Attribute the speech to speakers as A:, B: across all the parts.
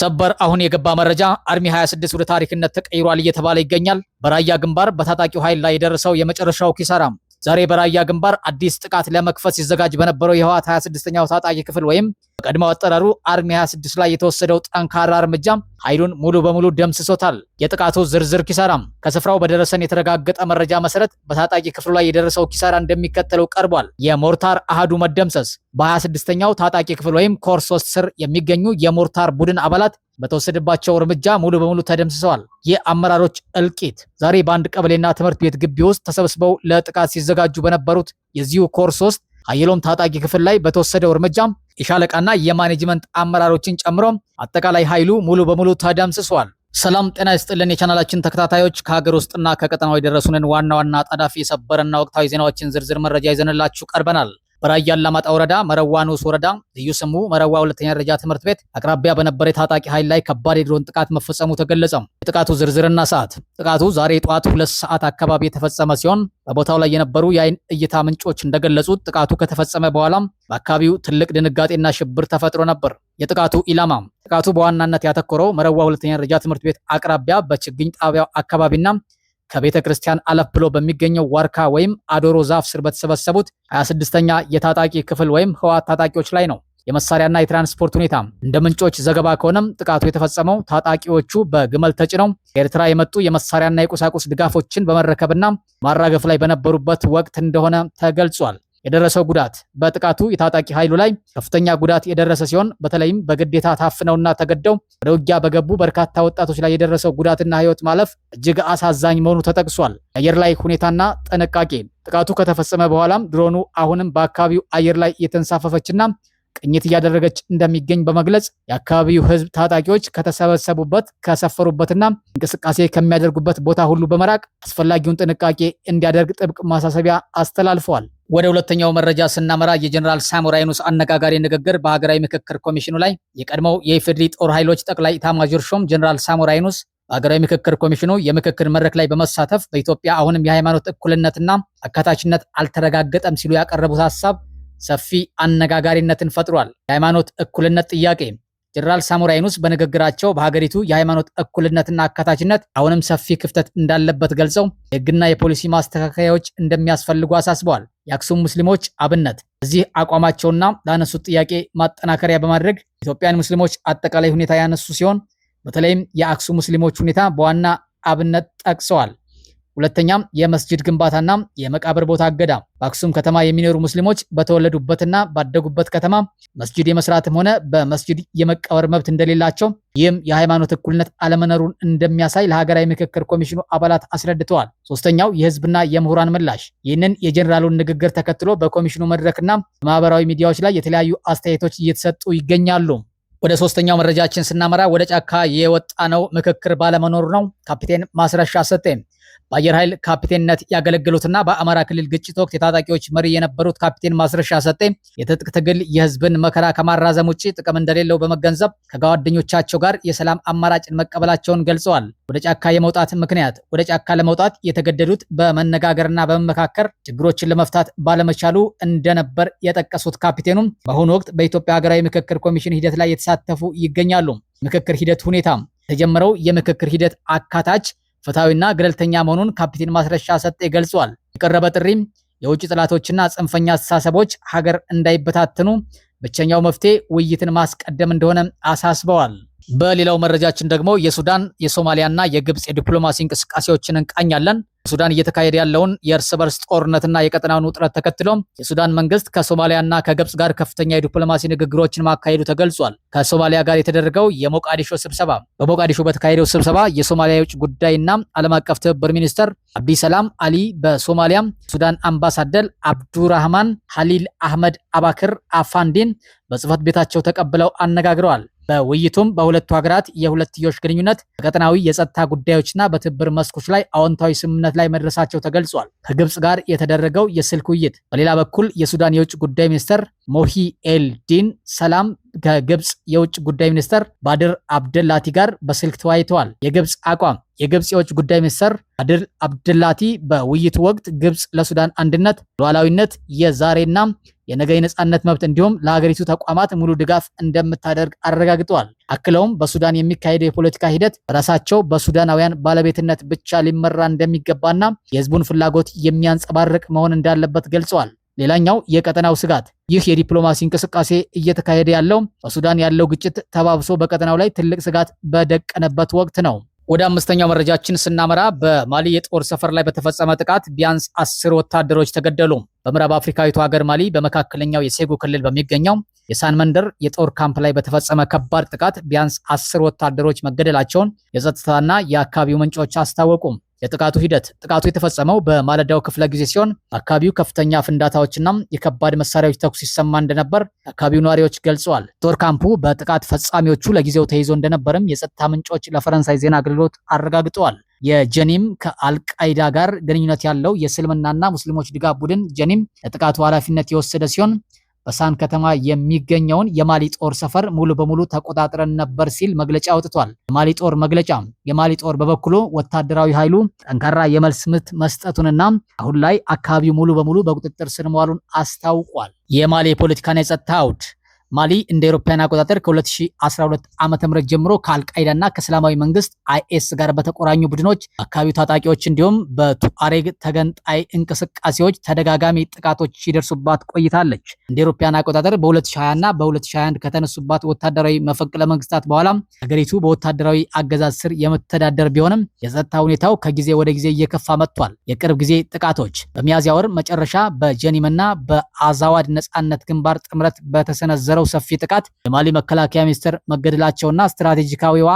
A: ሰበር አሁን የገባ መረጃ አርሚ 26 ወደ ታሪክነት ተቀይሯል እየተባለ ይገኛል። በራያ ግንባር በታጣቂው ኃይል ላይ የደረሰው የመጨረሻው ኪሳራ ዛሬ በራያ ግንባር አዲስ ጥቃት ለመክፈት ሲዘጋጅ በነበረው የህወሓት 26ኛው ታጣቂ ክፍል ወይም በቀድሞ አጠራሩ አርሚ 26 ላይ የተወሰደው ጠንካራ እርምጃ ኃይሉን ሙሉ በሙሉ ደምስሶታል። የጥቃቱ ዝርዝር ኪሳራ ከስፍራው በደረሰን የተረጋገጠ መረጃ መሰረት በታጣቂ ክፍሉ ላይ የደረሰው ኪሳራ እንደሚከተለው ቀርቧል። የሞርታር አሃዱ መደምሰስ በ26ኛው ታጣቂ ክፍል ወይም ኮር 3 ስር የሚገኙ የሞርታር ቡድን አባላት በተወሰደባቸው እርምጃ ሙሉ በሙሉ ተደምስሰዋል። የአመራሮች እልቂት ዛሬ በአንድ ቀበሌና ትምህርት ቤት ግቢ ውስጥ ተሰብስበው ለጥቃት ሲዘጋጁ በነበሩት የዚሁ ኮር 3 ኃይሎም ታጣቂ ክፍል ላይ በተወሰደው እርምጃ የሻለቃና የማኔጅመንት አመራሮችን ጨምሮ አጠቃላይ ኃይሉ ሙሉ በሙሉ ተደምስሷል። ሰላም ጤና ይስጥልን የቻናላችን ተከታታዮች፣ ከሀገር ውስጥና ከቀጠናው የደረሱንን ዋና ዋና አጣዳፊ የሰበረና ወቅታዊ ዜናዎችን ዝርዝር መረጃ ይዘንላችሁ ቀርበናል። በራያ አላማጣ ወረዳ መረዋ ንዑስ ወረዳ ልዩ ስሙ መረዋ ሁለተኛ ደረጃ ትምህርት ቤት አቅራቢያ በነበረ የታጣቂ ኃይል ላይ ከባድ የድሮን ጥቃት መፈጸሙ ተገለጸ። የጥቃቱ ዝርዝርና ሰዓት። ጥቃቱ ዛሬ ጠዋት 2 ሰዓት አካባቢ የተፈጸመ ሲሆን በቦታው ላይ የነበሩ የአይን እይታ ምንጮች እንደገለጹት ጥቃቱ ከተፈጸመ በኋላም በአካባቢው ትልቅ ድንጋጤና ሽብር ተፈጥሮ ነበር። የጥቃቱ ኢላማ ጥቃቱ በዋናነት ያተኮረው መረዋ ሁለተኛ ደረጃ ትምህርት ቤት አቅራቢያ በችግኝ ጣቢያው አካባቢና ከቤተ ክርስቲያን አለፍ ብሎ በሚገኘው ዋርካ ወይም አዶሮ ዛፍ ስር በተሰበሰቡት 26ኛ የታጣቂ ክፍል ወይም ህወሓት ታጣቂዎች ላይ ነው። የመሳሪያና የትራንስፖርት ሁኔታ እንደ ምንጮች ዘገባ ከሆነም ጥቃቱ የተፈጸመው ታጣቂዎቹ በግመል ተጭነው ከኤርትራ የመጡ የመሳሪያና የቁሳቁስ ድጋፎችን በመረከብና ማራገፍ ላይ በነበሩበት ወቅት እንደሆነ ተገልጿል። የደረሰው ጉዳት በጥቃቱ የታጣቂ ኃይሉ ላይ ከፍተኛ ጉዳት የደረሰ ሲሆን በተለይም በግዴታ ታፍነውና ተገደው ወደ ውጊያ በገቡ በርካታ ወጣቶች ላይ የደረሰው ጉዳትና ህይወት ማለፍ እጅግ አሳዛኝ መሆኑ ተጠቅሷል። የአየር ላይ ሁኔታና ጥንቃቄ ጥቃቱ ከተፈጸመ በኋላም ድሮኑ አሁንም በአካባቢው አየር ላይ የተንሳፈፈችና ቅኝት እያደረገች እንደሚገኝ በመግለጽ የአካባቢው ህዝብ ታጣቂዎች ከተሰበሰቡበት ከሰፈሩበትና እንቅስቃሴ ከሚያደርጉበት ቦታ ሁሉ በመራቅ አስፈላጊውን ጥንቃቄ እንዲያደርግ ጥብቅ ማሳሰቢያ አስተላልፈዋል። ወደ ሁለተኛው መረጃ ስናመራ የጀነራል ሳሞራ የኑስ አነጋጋሪ ንግግር በሀገራዊ ምክክር ኮሚሽኑ ላይ የቀድሞው የኢፌዴሪ ጦር ኃይሎች ጠቅላይ ኤታማዦር ሹም ጀነራል ሳሞራ የኑስ በሀገራዊ ምክክር ኮሚሽኑ የምክክር መድረክ ላይ በመሳተፍ በኢትዮጵያ አሁንም የሃይማኖት እኩልነትና አካታችነት አልተረጋገጠም ሲሉ ያቀረቡት ሀሳብ ሰፊ አነጋጋሪነትን ፈጥሯል። የሃይማኖት እኩልነት ጥያቄ ጀነራል ሳሞራ የኑስ በንግግራቸው በሀገሪቱ የሃይማኖት እኩልነትና አካታችነት አሁንም ሰፊ ክፍተት እንዳለበት ገልጸው የህግና የፖሊሲ ማስተካከያዎች እንደሚያስፈልጉ አሳስበዋል። የአክሱም ሙስሊሞች አብነት እዚህ አቋማቸውና ላነሱት ጥያቄ ማጠናከሪያ በማድረግ ኢትዮጵያን ሙስሊሞች አጠቃላይ ሁኔታ ያነሱ ሲሆን በተለይም የአክሱም ሙስሊሞች ሁኔታ በዋና አብነት ጠቅሰዋል። ሁለተኛም የመስጂድ ግንባታና የመቃብር ቦታ እገዳ በአክሱም ከተማ የሚኖሩ ሙስሊሞች በተወለዱበትና ባደጉበት ከተማ መስጂድ የመስራትም ሆነ በመስጂድ የመቀበር መብት እንደሌላቸው ይህም የሃይማኖት እኩልነት አለመኖሩን እንደሚያሳይ ለሀገራዊ ምክክር ኮሚሽኑ አባላት አስረድተዋል። ሶስተኛው የህዝብና የምሁራን ምላሽ ይህንን የጀኔራሉን ንግግር ተከትሎ በኮሚሽኑ መድረክና በማህበራዊ ሚዲያዎች ላይ የተለያዩ አስተያየቶች እየተሰጡ ይገኛሉ። ወደ ሶስተኛው መረጃችን ስናመራ ወደ ጫካ የወጣ ነው ምክክር ባለመኖሩ ነው። ካፒቴን ማስረሻ ሰጤ በአየር ኃይል ካፒቴንነት ያገለገሉትና በአማራ ክልል ግጭት ወቅት የታጣቂዎች መሪ የነበሩት ካፒቴን ማስረሻ ሰጤ የትጥቅ ትግል የህዝብን መከራ ከማራዘም ውጭ ጥቅም እንደሌለው በመገንዘብ ከጓደኞቻቸው ጋር የሰላም አማራጭን መቀበላቸውን ገልጸዋል። ወደ ጫካ የመውጣት ምክንያት ወደ ጫካ ለመውጣት የተገደዱት በመነጋገርና በመመካከር ችግሮችን ለመፍታት ባለመቻሉ እንደነበር የጠቀሱት ካፒቴኑም በአሁኑ ወቅት በኢትዮጵያ ሀገራዊ ምክክር ኮሚሽን ሂደት ላይ የተሳተፉ ይገኛሉ። ምክክር ሂደት ሁኔታ የተጀመረው የምክክር ሂደት አካታች ፍትሐዊና ገለልተኛ መሆኑን ካፒቴን ማስረሻ ሰጤ ገልጿል። የቀረበ ጥሪም የውጭ ጥላቶችና ጽንፈኛ አስተሳሰቦች ሀገር እንዳይበታተኑ ብቸኛው መፍትሄ ውይይትን ማስቀደም እንደሆነ አሳስበዋል። በሌላው መረጃችን ደግሞ የሱዳን የሶማሊያና የግብጽ የዲፕሎማሲ እንቅስቃሴዎችን እንቃኛለን። ሱዳን እየተካሄደ ያለውን የእርስ በርስ ጦርነትና የቀጠናውን ውጥረት ተከትሎ የሱዳን መንግስት ከሶማሊያና ከግብጽ ጋር ከፍተኛ የዲፕሎማሲ ንግግሮችን ማካሄዱ ተገልጿል። ከሶማሊያ ጋር የተደረገው የሞቃዲሾ ስብሰባ በሞቃዲሾ በተካሄደው ስብሰባ የሶማሊያ የውጭ ጉዳይና ዓለም አቀፍ ትብብር ሚኒስተር አብዲ ሰላም አሊ በሶማሊያ ሱዳን አምባሳደር አብዱራህማን ሀሊል አህመድ አባክር አፋንዲን በጽህፈት ቤታቸው ተቀብለው አነጋግረዋል። በውይይቱም በሁለቱ ሀገራት የሁለትዮሽ ግንኙነት በቀጠናዊ የጸጥታ ጉዳዮችና በትብብር መስኮች ላይ አዎንታዊ ስምምነት ላይ መድረሳቸው ተገልጿል። ከግብጽ ጋር የተደረገው የስልክ ውይይት በሌላ በኩል የሱዳን የውጭ ጉዳይ ሚኒስተር ሞሂ ኤልዲን ሰላም ከግብጽ የውጭ ጉዳይ ሚኒስተር ባድር አብደላቲ ጋር በስልክ ተወያይተዋል። የግብጽ አቋም የግብጽ የውጭ ጉዳይ ሚኒስተር ባድር አብደላቲ በውይይቱ ወቅት ግብጽ ለሱዳን አንድነት፣ ሉዓላዊነት የዛሬና የነገ የነጻነት መብት እንዲሁም ለሀገሪቱ ተቋማት ሙሉ ድጋፍ እንደምታደርግ አረጋግጠዋል። አክለውም በሱዳን የሚካሄደው የፖለቲካ ሂደት በራሳቸው በሱዳናውያን ባለቤትነት ብቻ ሊመራ እንደሚገባና የህዝቡን ፍላጎት የሚያንጸባርቅ መሆን እንዳለበት ገልጸዋል። ሌላኛው የቀጠናው ስጋት፣ ይህ የዲፕሎማሲ እንቅስቃሴ እየተካሄደ ያለው በሱዳን ያለው ግጭት ተባብሶ በቀጠናው ላይ ትልቅ ስጋት በደቀነበት ወቅት ነው። ወደ አምስተኛው መረጃችን ስናመራ በማሊ የጦር ሰፈር ላይ በተፈጸመ ጥቃት ቢያንስ 10 ወታደሮች ተገደሉ። በምዕራብ አፍሪካዊቱ ሀገር ማሊ በመካከለኛው የሴጉ ክልል በሚገኘው የሳን መንደር የጦር ካምፕ ላይ በተፈጸመ ከባድ ጥቃት ቢያንስ 10 ወታደሮች መገደላቸውን የጸጥታና የአካባቢው ምንጮች አስታወቁ። የጥቃቱ ሂደት፣ ጥቃቱ የተፈጸመው በማለዳው ክፍለ ጊዜ ሲሆን በአካባቢው ከፍተኛ ፍንዳታዎችና የከባድ መሳሪያዎች ተኩስ ይሰማ እንደነበር የአካባቢው ነዋሪዎች ገልጸዋል። ጦር ካምፑ በጥቃት ፈጻሚዎቹ ለጊዜው ተይዞ እንደነበርም የጸጥታ ምንጮች ለፈረንሳይ ዜና አገልግሎት አረጋግጠዋል። የጀኒም ከአልቃይዳ ጋር ግንኙነት ያለው የእስልምናና ሙስሊሞች ድጋፍ ቡድን ጀኒም ለጥቃቱ ኃላፊነት የወሰደ ሲሆን በሳን ከተማ የሚገኘውን የማሊ ጦር ሰፈር ሙሉ በሙሉ ተቆጣጥረን ነበር ሲል መግለጫ አውጥቷል። የማሊ ጦር መግለጫ፣ የማሊ ጦር በበኩሉ ወታደራዊ ኃይሉ ጠንካራ የመልስ ምት መስጠቱንና አሁን ላይ አካባቢው ሙሉ በሙሉ በቁጥጥር ስር መዋሉን አስታውቋል። የማሊ የፖለቲካና የጸጥታ አውድ፣ ማሊ እንደ አውሮፓውያን አቆጣጠር ከ2012 ዓ.ም ጀምሮ ከአልቃይዳና ከእስላማዊ መንግስት አይኤስ ጋር በተቆራኙ ቡድኖች፣ አካባቢው ታጣቂዎች እንዲሁም በቱአሬግ ተገንጣይ እንቅስቃሴዎች ተደጋጋሚ ጥቃቶች ሲደርሱባት ቆይታለች። እንደ አውሮፓውያን አቆጣጠር በ2020 እና በ2021 ከተነሱባት ወታደራዊ መፈንቅለ መንግስታት በኋላ ሀገሪቱ በወታደራዊ አገዛዝ ስር የምትተዳደር ቢሆንም የጸጥታ ሁኔታው ከጊዜ ወደ ጊዜ እየከፋ መጥቷል። የቅርብ ጊዜ ጥቃቶች፣ በሚያዝያ ወር መጨረሻ በጀኒምና በአዛዋድ ነጻነት ግንባር ጥምረት በተሰነዘረው ሰፊ ጥቃት የማሊ መከላከያ ሚኒስትር መገደላቸውና ስትራቴጂካዊዋ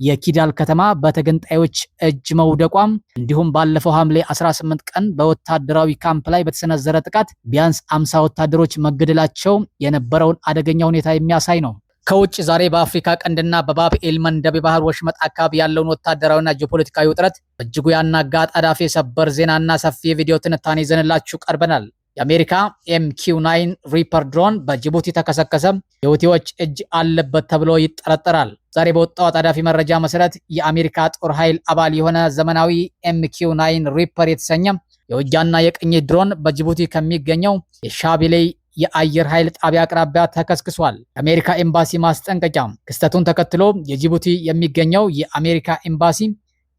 A: የኪዳል ከተማ በተገንጣዮች እጅ መውደቋም እንዲሁም ባለፈው ሐምሌ 18 ቀን በወታደራዊ ካምፕ ላይ በተሰነዘረ ጥቃት ቢያንስ 50 ወታደሮች መገደላቸው የነበረውን አደገኛ ሁኔታ የሚያሳይ ነው። ከውጭ ዛሬ በአፍሪካ ቀንድና በባብኤል መንደብ የባህር ወሽመጥ አካባቢ ያለውን ወታደራዊና ጂኦፖለቲካዊ ውጥረት በእጅጉ ያናጋ አጣዳፊ ሰበር ዜናና ሰፊ የቪዲዮ ትንታኔ ይዘንላችሁ ቀርበናል። የአሜሪካ MQ-9 ሪፐር ድሮን በጅቡቲ ተከሰከሰ። የሁቲዎች እጅ አለበት ተብሎ ይጠረጠራል። ዛሬ በወጣው አጣዳፊ መረጃ መሰረት የአሜሪካ ጦር ኃይል አባል የሆነ ዘመናዊ MQ-9 ሪፐር የተሰኘ የውጊያና የቅኝት ድሮን በጅቡቲ ከሚገኘው የሻቢሌ የአየር ኃይል ጣቢያ አቅራቢያ ተከስክሷል። የአሜሪካ ኤምባሲ ማስጠንቀቂያ። ክስተቱን ተከትሎ የጅቡቲ የሚገኘው የአሜሪካ ኤምባሲ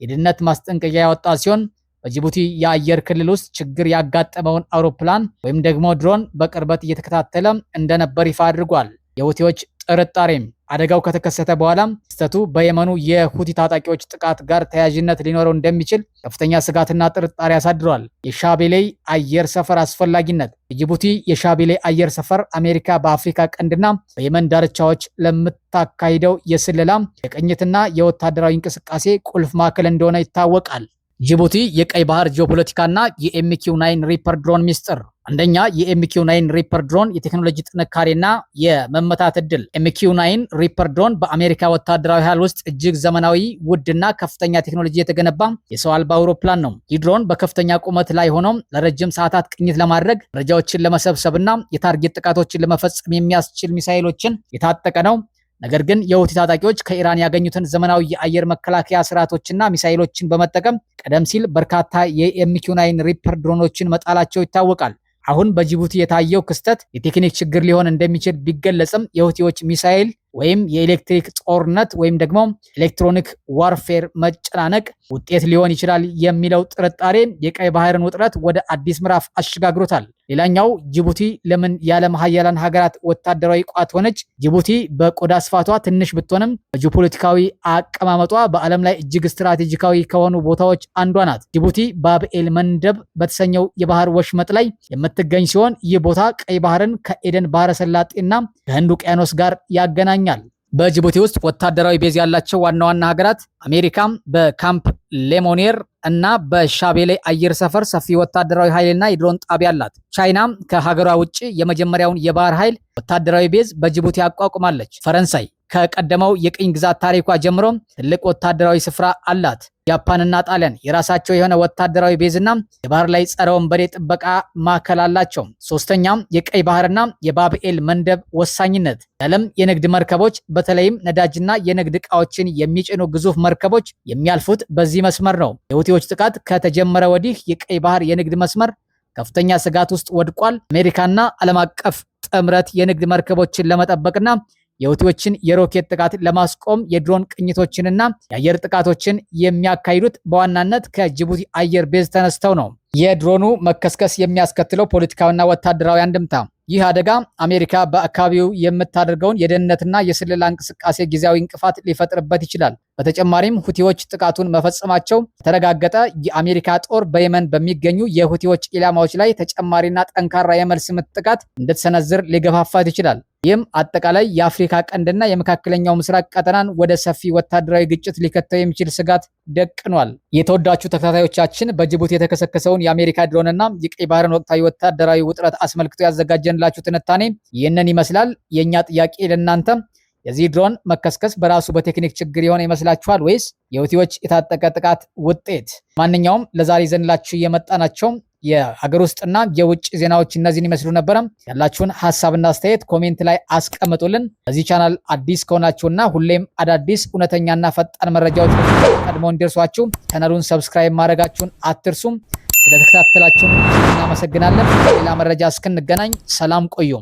A: የደህንነት ማስጠንቀቂያ ያወጣ ሲሆን በጅቡቲ የአየር ክልል ውስጥ ችግር ያጋጠመውን አውሮፕላን ወይም ደግሞ ድሮን በቅርበት እየተከታተለ እንደነበር ይፋ አድርጓል። የሁቲዎች ጥርጣሬም አደጋው ከተከሰተ በኋላ ክስተቱ በየመኑ የሁቲ ታጣቂዎች ጥቃት ጋር ተያያዥነት ሊኖረው እንደሚችል ከፍተኛ ስጋትና ጥርጣሬ አሳድሯል። የሻቤሌ አየር ሰፈር አስፈላጊነት። የጅቡቲ የሻቤሌ አየር ሰፈር አሜሪካ በአፍሪካ ቀንድና በየመን ዳርቻዎች ለምታካሂደው የስለላ የቅኝትና የወታደራዊ እንቅስቃሴ ቁልፍ ማዕከል እንደሆነ ይታወቃል። ጅቡቲ የቀይ ባህር ጂኦፖለቲካና የMQ-9 ሪፐር ድሮን ሚስጥር። አንደኛ፣ የMQ-9 ሪፐር ድሮን የቴክኖሎጂ ጥንካሬና የመመታት ዕድል። MQ-9 ሪፐር ድሮን በአሜሪካ ወታደራዊ ኃይል ውስጥ እጅግ ዘመናዊ፣ ውድና ከፍተኛ ቴክኖሎጂ የተገነባ የሰው አልባ አውሮፕላን ነው። ይህ ድሮን በከፍተኛ ቁመት ላይ ሆኖ ለረጅም ሰዓታት ቅኝት ለማድረግ፣ መረጃዎችን ለመሰብሰብና የታርጌት ጥቃቶችን ለመፈጸም የሚያስችል ሚሳኤሎችን የታጠቀ ነው። ነገር ግን የሁቲ ታጣቂዎች ከኢራን ያገኙትን ዘመናዊ የአየር መከላከያ ስርዓቶችና ሚሳኤሎችን በመጠቀም ቀደም ሲል በርካታ የMQ-9 ሪፐር ድሮኖችን መጣላቸው ይታወቃል። አሁን በጅቡቲ የታየው ክስተት የቴክኒክ ችግር ሊሆን እንደሚችል ቢገለጽም የሁቲዎች ሚሳኤል ወይም የኤሌክትሪክ ጦርነት ወይም ደግሞ ኤሌክትሮኒክ ዋርፌር መጨናነቅ ውጤት ሊሆን ይችላል የሚለው ጥርጣሬ የቀይ ባህርን ውጥረት ወደ አዲስ ምዕራፍ አሸጋግሮታል። ሌላኛው ጅቡቲ ለምን የዓለም ሀያላን ሀገራት ወታደራዊ ቋት ሆነች? ጅቡቲ በቆዳ ስፋቷ ትንሽ ብትሆንም በጂኦፖለቲካዊ አቀማመጧ በዓለም ላይ እጅግ ስትራቴጂካዊ ከሆኑ ቦታዎች አንዷ ናት። ጅቡቲ ባብኤል መንደብ በተሰኘው የባህር ወሽመጥ ላይ የምትገኝ ሲሆን ይህ ቦታ ቀይ ባህርን ከኤደን ባህረ ሰላጤና ከህንድ ውቅያኖስ ጋር ያገናኛል። በጅቡቲ ውስጥ ወታደራዊ ቤዝ ያላቸው ዋና ዋና ሀገራት አሜሪካ በካምፕ ሌሞኔር እና በሻቤሌ አየር ሰፈር ሰፊ ወታደራዊ ኃይልና የድሮን ጣቢያ አላት። ቻይና ከሀገሯ ውጭ የመጀመሪያውን የባህር ኃይል ወታደራዊ ቤዝ በጅቡቲ አቋቁማለች። ፈረንሳይ ከቀደመው የቅኝ ግዛት ታሪኳ ጀምሮ ትልቅ ወታደራዊ ስፍራ አላት። ጃፓንና ጣሊያን የራሳቸው የሆነ ወታደራዊ ቤዝና የባህር ላይ ጸረ ወንበዴ ጥበቃ ማዕከል አላቸው። ሶስተኛም የቀይ ባህርና የባብኤል መንደብ ወሳኝነት። የዓለም የንግድ መርከቦች በተለይም ነዳጅና የንግድ ዕቃዎችን የሚጭኑ ግዙፍ መርከቦች የሚያልፉት በዚህ መስመር ነው። የሁቲዎች ጥቃት ከተጀመረ ወዲህ የቀይ ባህር የንግድ መስመር ከፍተኛ ስጋት ውስጥ ወድቋል። አሜሪካና ዓለም አቀፍ ጥምረት የንግድ መርከቦችን ለመጠበቅና የሁቲዎችን የሮኬት ጥቃት ለማስቆም የድሮን ቅኝቶችንና የአየር ጥቃቶችን የሚያካሂዱት በዋናነት ከጅቡቲ አየር ቤዝ ተነስተው ነው። የድሮኑ መከስከስ የሚያስከትለው ፖለቲካዊና ወታደራዊ አንድምታ። ይህ አደጋ አሜሪካ በአካባቢው የምታደርገውን የደህንነትና የስለላ እንቅስቃሴ ጊዜያዊ እንቅፋት ሊፈጥርበት ይችላል። በተጨማሪም ሁቲዎች ጥቃቱን መፈጸማቸው የተረጋገጠ የአሜሪካ ጦር በየመን በሚገኙ የሁቲዎች ኢላማዎች ላይ ተጨማሪና ጠንካራ የመልስ ምት ጥቃት እንድትሰነዝር ሊገፋፋት ይችላል። ይህም አጠቃላይ የአፍሪካ ቀንድና የመካከለኛው ምስራቅ ቀጠናን ወደ ሰፊ ወታደራዊ ግጭት ሊከተው የሚችል ስጋት ደቅኗል። የተወዳችሁ ተከታታዮቻችን በጅቡቲ የተከሰከሰውን የአሜሪካ ድሮንና የቀይ ባህርን ወቅታዊ ወታደራዊ ውጥረት አስመልክቶ ያዘጋጀንላችሁ ትንታኔ ይህንን ይመስላል። የእኛ ጥያቄ ለእናንተ የዚህ ድሮን መከስከስ በራሱ በቴክኒክ ችግር የሆነ ይመስላችኋል ወይስ የሁቲዎች የታጠቀ ጥቃት ውጤት? ማንኛውም ለዛሬ ዘንላችሁ የመጣናቸው የሀገር ውስጥና የውጭ ዜናዎች እነዚህን ይመስሉ ነበረ። ያላችሁን ሐሳብና አስተያየት ኮሜንት ላይ አስቀምጡልን። በዚህ ቻናል አዲስ ከሆናችሁና ሁሌም አዳዲስ እውነተኛና ፈጣን መረጃዎች ቀድሞ እንዲደርሷችሁ ቻናሉን ሰብስክራይብ ማድረጋችሁን አትርሱም። ስለተከታተላችሁን እናመሰግናለን። ሌላ መረጃ እስክንገናኝ ሰላም ቆዩ።